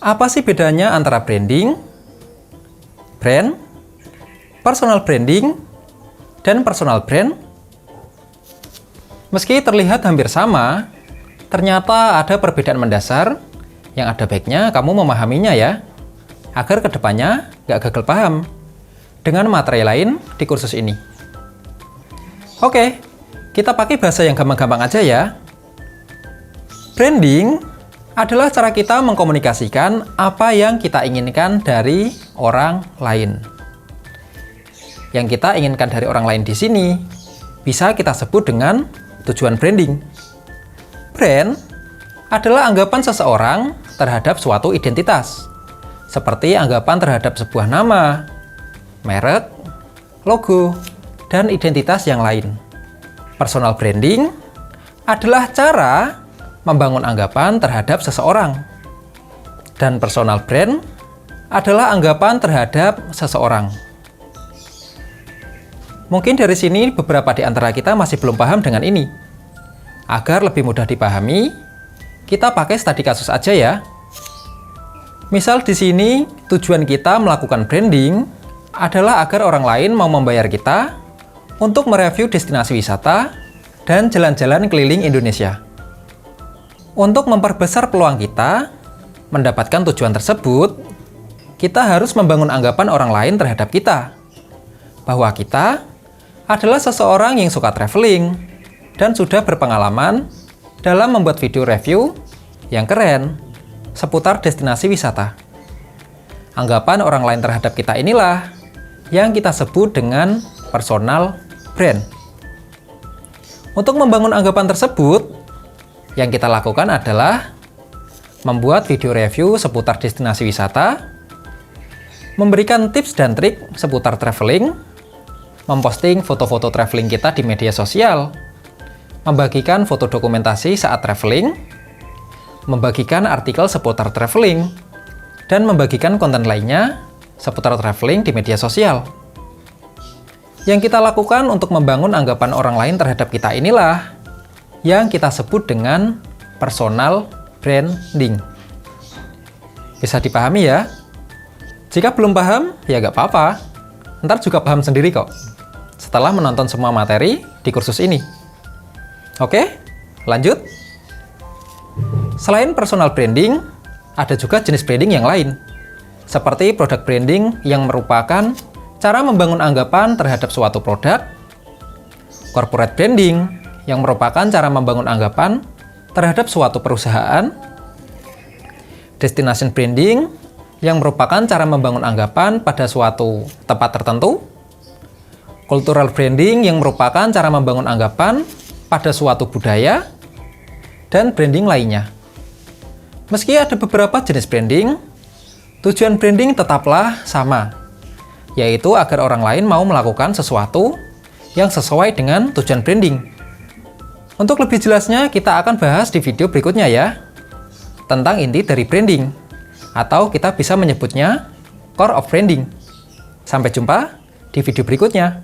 Apa sih bedanya antara branding, brand, personal branding, dan personal brand? Meski terlihat hampir sama, ternyata ada perbedaan mendasar yang ada baiknya kamu memahaminya ya, agar kedepannya nggak gagal paham dengan materi lain di kursus ini. Oke, kita pakai bahasa yang gampang-gampang aja ya. Branding adalah cara kita mengkomunikasikan apa yang kita inginkan dari orang lain. Yang kita inginkan dari orang lain di sini bisa kita sebut dengan tujuan branding. Brand adalah anggapan seseorang terhadap suatu identitas, seperti anggapan terhadap sebuah nama, merek, logo, dan identitas yang lain. Personal branding adalah cara membangun anggapan terhadap seseorang. Dan personal brand adalah anggapan terhadap seseorang. Mungkin dari sini beberapa di antara kita masih belum paham dengan ini. Agar lebih mudah dipahami, kita pakai studi kasus aja ya. Misal di sini tujuan kita melakukan branding adalah agar orang lain mau membayar kita untuk mereview destinasi wisata dan jalan-jalan keliling Indonesia. Untuk memperbesar peluang kita mendapatkan tujuan tersebut, kita harus membangun anggapan orang lain terhadap kita, bahwa kita adalah seseorang yang suka traveling dan sudah berpengalaman dalam membuat video review yang keren seputar destinasi wisata. Anggapan orang lain terhadap kita inilah yang kita sebut dengan personal brand. Untuk membangun anggapan tersebut, yang kita lakukan adalah membuat video review seputar destinasi wisata, memberikan tips dan trik seputar traveling, memposting foto-foto traveling kita di media sosial, membagikan foto dokumentasi saat traveling, membagikan artikel seputar traveling, dan membagikan konten lainnya seputar traveling di media sosial. Yang kita lakukan untuk membangun anggapan orang lain terhadap kita inilah yang kita sebut dengan personal branding. Bisa dipahami ya? Jika belum paham, ya nggak apa-apa. Ntar juga paham sendiri kok, setelah menonton semua materi di kursus ini. Oke, lanjut. Selain personal branding, ada juga jenis branding yang lain. Seperti product branding yang merupakan cara membangun anggapan terhadap suatu produk, corporate branding yang merupakan cara membangun anggapan terhadap suatu perusahaan, destination branding yang merupakan cara membangun anggapan pada suatu tempat tertentu, cultural branding yang merupakan cara membangun anggapan pada suatu budaya, dan branding lainnya. Meski ada beberapa jenis branding, tujuan branding tetaplah sama, yaitu agar orang lain mau melakukan sesuatu yang sesuai dengan tujuan branding. Untuk lebih jelasnya, kita akan bahas di video berikutnya ya, tentang inti dari branding, atau kita bisa menyebutnya core of branding. Sampai jumpa di video berikutnya.